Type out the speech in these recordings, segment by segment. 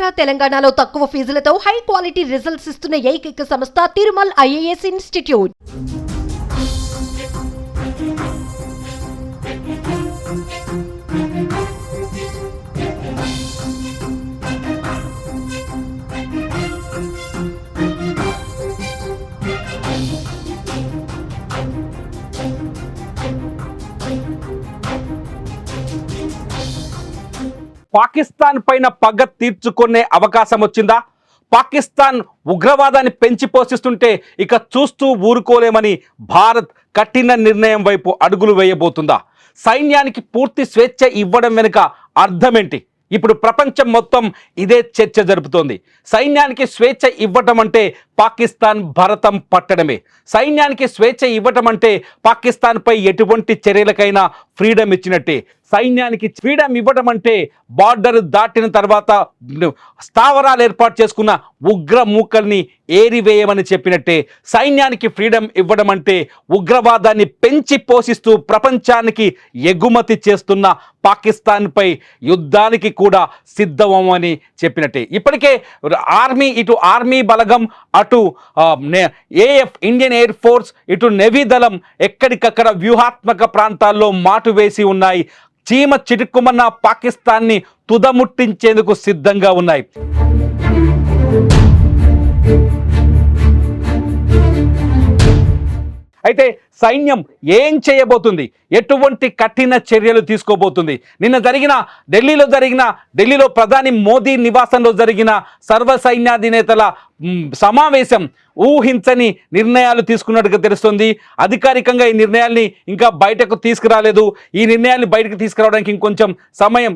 ఆంధ్ర తెలంగాణలో తక్కువ ఫీజులతో high quality results ఇస్తున్న ఏకైక సంస్థ తిరుమల్ ఐఏఎస్ ఇన్స్టిట్యూట్. పాకిస్తాన్ పైన పగ తీర్చుకునే అవకాశం వచ్చిందా? పాకిస్తాన్ ఉగ్రవాదాన్ని పెంచి పోషిస్తుంటే ఇక చూస్తూ ఊరుకోలేమని భారత్ కఠిన నిర్ణయం వైపు అడుగులు వేయబోతుందా? సైన్యానికి పూర్తి స్వేచ్ఛ ఇవ్వడం వెనుక అర్థమేంటి? ఇప్పుడు ప్రపంచం మొత్తం ఇదే చర్చ జరుపుతోంది. సైన్యానికి స్వేచ్ఛ ఇవ్వటం అంటే పాకిస్తాన్ భరతం పట్టడమే. సైన్యానికి స్వేచ్ఛ ఇవ్వటం అంటే పాకిస్తాన్పై ఎటువంటి చర్యలకైనా ఫ్రీడమ్ ఇచ్చినట్టే. సైన్యానికి ఫ్రీడమ్ ఇవ్వటం అంటే బార్డర్ దాటిన తర్వాత స్థావరాలు ఏర్పాటు చేసుకున్న ఉగ్ర మూకల్ని ఏరివేయమని చెప్పినట్టే. సైన్యానికి ఫ్రీడమ్ ఇవ్వడం అంటే ఉగ్రవాదాన్ని పెంచి పోషిస్తూ ప్రపంచానికి ఎగుమతి చేస్తున్న పాకిస్తాన్పై యుద్ధానికి కూడా సిద్ధమని చెప్పినట్టే. ఇప్పటికే ఇటు ఆర్మీ బలగం, అటు ఏఎఫ్ ఇండియన్ ఎయిర్ ఫోర్స్, ఇటు నేవీ దళం ఎక్కడికక్కడ వ్యూహాత్మక ప్రాంతాల్లో మాటు వేసి ఉన్నాయి. చీమ చిటుక్కుమన్న పాకిస్తాన్ని తుదముట్టించేందుకు సిద్ధంగా ఉన్నాయి. అయితే సైన్యం ఏం చేయబోతుంది? ఎటువంటి కఠిన చర్యలు తీసుకోబోతుంది? ఢిల్లీలో ప్రధాని మోదీ నివాసంలో జరిగిన సర్వ సైన్యాధినేతల సమావేశం ఊహించని నిర్ణయాలు తీసుకున్నట్టుగా తెలుస్తుంది. అధికారికంగా ఈ నిర్ణయాల్ని ఇంకా బయటకు తీసుకురాలేదు. ఈ నిర్ణయాల్ని బయటకు తీసుకురావడానికి ఇంకొంచెం సమయం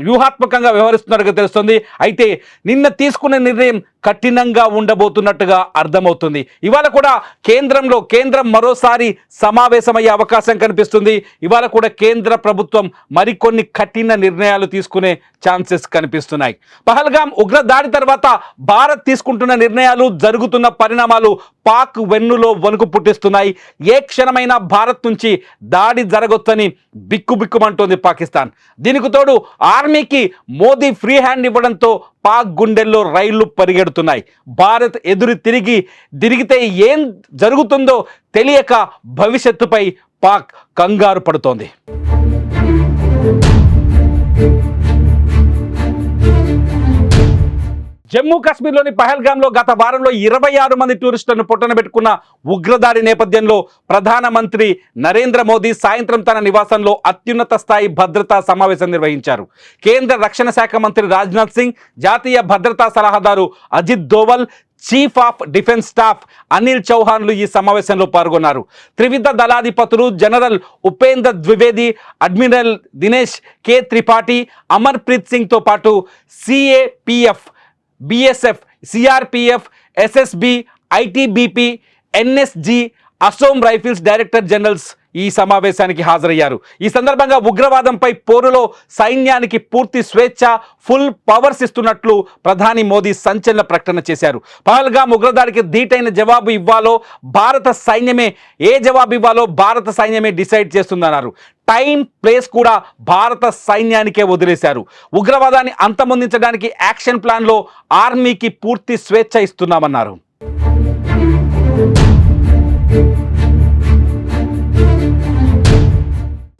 వ్యూహాత్మకంగా వ్యవహరిస్తున్నట్టుగా తెలుస్తుంది. అయితే నిన్న తీసుకున్న నిర్ణయం కఠినంగా ఉండబోతున్నట్టుగా అర్థమవుతుంది. ఇవాళ కూడా కేంద్రం మరోసారి సమావేశమయ్యే అవకాశం కనిపిస్తుంది. ఇవాళ కూడా కేంద్ర ప్రభుత్వం మరికొన్ని కఠిన నిర్ణయాలు తీసుకునే ఛాన్సెస్ కనిపిస్తున్నాయి. పహల్గాం ఉగ్రదాడి తర్వాత భారత్ తీసుకుంటున్న నిర్ణయాలు, జరుగుతున్న పరిణామాలు పాక్ వెన్నులో వణుకు పుట్టిస్తున్నాయి. ఏ క్షణమైనా భారత్ నుంచి దాడి జరగొచ్చని బిక్కుబిక్కుమంటోంది పాకిస్తాన్. దీనికి తోడు ఆర్మీకి మోదీ ఫ్రీ హ్యాండ్ ఇవ్వడంతో పాక్ గుండెల్లో రైళ్లు పరిగెడుతున్నాయి. భారత్ ఎదురు తిరిగితే ఏం జరుగుతుందో తెలియక భవిష్యత్తుపై పాక్ కంగారు పడుతోంది. జమ్మూ కాశ్మీర్లోని పహల్గాంలో గత వారంలో 26 మంది టూరిస్టులను పొట్టనబెట్టుకున్న ఉగ్రదాడి నేపథ్యంలో ప్రధానమంత్రి నరేంద్ర మోదీ సాయంత్రం తన నివాసంలో అత్యున్నత స్థాయి భద్రతా సమావేశం నిర్వహించారు. కేంద్ర రక్షణ శాఖ మంత్రి రాజ్నాథ్ సింగ్, జాతీయ భద్రతా సలహాదారు Ajit Doval, chief of defence staff Anil చౌహాన్లు ఈ సమావేశంలో పాల్గొన్నారు. త్రివిధ దళాధిపతులు general Upendra Dwivedi, admiral Dinesh K Tripathi, Amarpreet సింగ్తో పాటు CAPF, BSF, CRPF, SSB, ITBP, NSG, Assam rifles director generals ఈ సమావేశానికి హాజరయ్యారు. ఈ సందర్భంగా ఉగ్రవాదంపై పోరులో సైన్యానికి పూర్తి స్వేచ్ఛ, ఫుల్ పవర్స్ ఇస్తున్నట్లు ప్రధాని మోదీ సంచలన ప్రకటన చేశారు. పహల్గాం ఉగ్రదాడికి ధీటైన జవాబు ఇవ్వాలో భారత సైన్యమే డిసైడ్ చేస్తుందన్నారు. టైం, ప్లేస్ కూడా భారత సైన్యానికే వదిలేశారు. ఉగ్రవాదాన్ని అంతమొందించడానికి యాక్షన్ ప్లాన్లో ఆర్మీకి పూర్తి స్వేచ్ఛ ఇస్తున్నామన్నారు.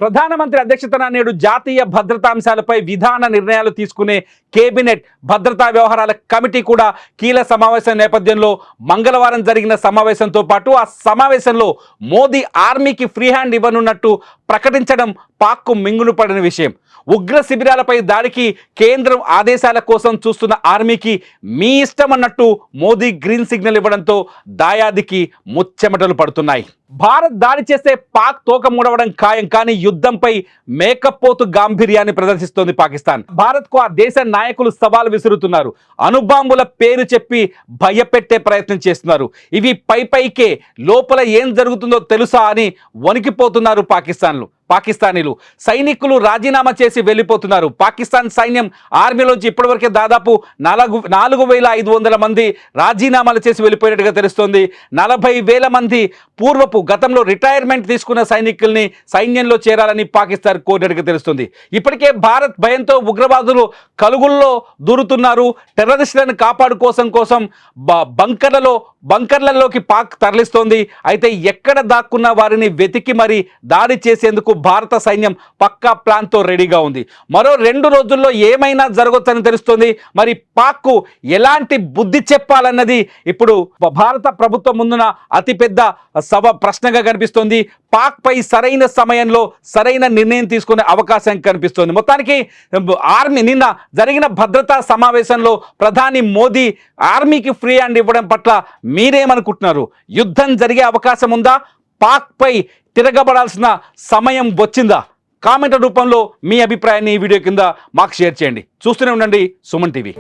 ప్రధానమంత్రి అధ్యక్షతన నేడు జాతీయ భద్రతా అంశాలపై విధాన నిర్ణయాలు తీసుకునే కేబినెట్ భద్రతా వ్యవహారాల కమిటీ కూడా కీలక సమావేశం నేపథ్యంలో మంగళవారం జరిగిన సమావేశంతో పాటు ఆ సమావేశంలో మోదీ ఆర్మీకి ఫ్రీ హ్యాండ్ ఇవ్వనున్నట్టు ప్రకటించడం పాక్కు మింగులు పడిన విషయం. ఉగ్ర శిబిరాలపై దాడికి కేంద్రం ఆదేశాల కోసం చూస్తున్న ఆర్మీకి మీ ఇష్టం అన్నట్టు మోదీ గ్రీన్ సిగ్నల్ ఇవ్వడంతో దాయాదికి ముచ్చెమటలు పడుతున్నాయి. భారత్ దాడి చేస్తే పాక్ తోక ముడవడం ఖాయం. కానీ యుద్ధంపై మేకపోతు గాంభీర్యాన్ని ప్రదర్శిస్తోంది పాకిస్తాన్. భారత్కు ఆ దేశ నాయకులు సవాల్ విసురుతున్నారు. అణుబాంబుల పేరు చెప్పి భయపెట్టే ప్రయత్నం చేస్తున్నారు. ఇవి పైకే, లోపల ఏం జరుగుతుందో తెలుసా అని వణికిపోతున్నారు పాకిస్తాన్లు. పాకిస్తానీలు. సైనికులు రాజీనామా చేసి వెళ్ళిపోతున్నారు. పాకిస్తాన్ సైన్యం ఆర్మీలోంచి ఇప్పటివరకే దాదాపు 4,500 మంది రాజీనామాలు చేసి వెళ్ళిపోయినట్టుగా తెలుస్తోంది. 40,000 మంది పూర్వపు గతంలో రిటైర్మెంట్ తీసుకున్న సైనికుల్ని సైన్యంలో చేరాలని పాకిస్తాన్ కోరినట్టుగా తెలుస్తుంది. ఇప్పటికే భారత్ భయంతో ఉగ్రవాదులు కలుగుల్లో దూరుతున్నారు. టెర్రరిస్టులను కాపాడుకోసం బంకర్లలోకి పాక్ తరలిస్తోంది. అయితే ఎక్కడ దాక్కున్న వారిని వెతికి మరి దాడి చేసేందుకు భారత సైన్యం పక్కా ప్లాన్తో రెడీగా ఉంది. మరో 2 రోజుల్లో ఏమైనా జరగొచ్చని తెలుస్తోంది. మరి పాక్కు ఎలాంటి బుద్ధి చెప్పాలన్నది ఇప్పుడు భారత ప్రభుత్వం ముందున అతిపెద్ద ప్రశ్నగా కనిపిస్తోంది. పాక్ పై సరైన సమయంలో సరైన నిర్ణయం తీసుకునే అవకాశం కనిపిస్తోంది. మొత్తానికి ఆర్మీ నిన్న జరిగిన భద్రతా సమావేశంలో ప్రధాని మోదీ ఆర్మీకి ఫ్రీ హ్యాండ్ ఇవ్వడం పట్ల మీరేమనుకుంటున్నారు? యుద్ధం జరిగే అవకాశం ఉందా? పాక్ పై తిరగబడాల్సిన సమయం వచ్చిందా? కామెంట్ రూపంలో మీ అభిప్రాయాన్ని ఈ వీడియో కింద మాకు షేర్ చేయండి. చూస్తూనే ఉండండి సుమన్ టీవీ.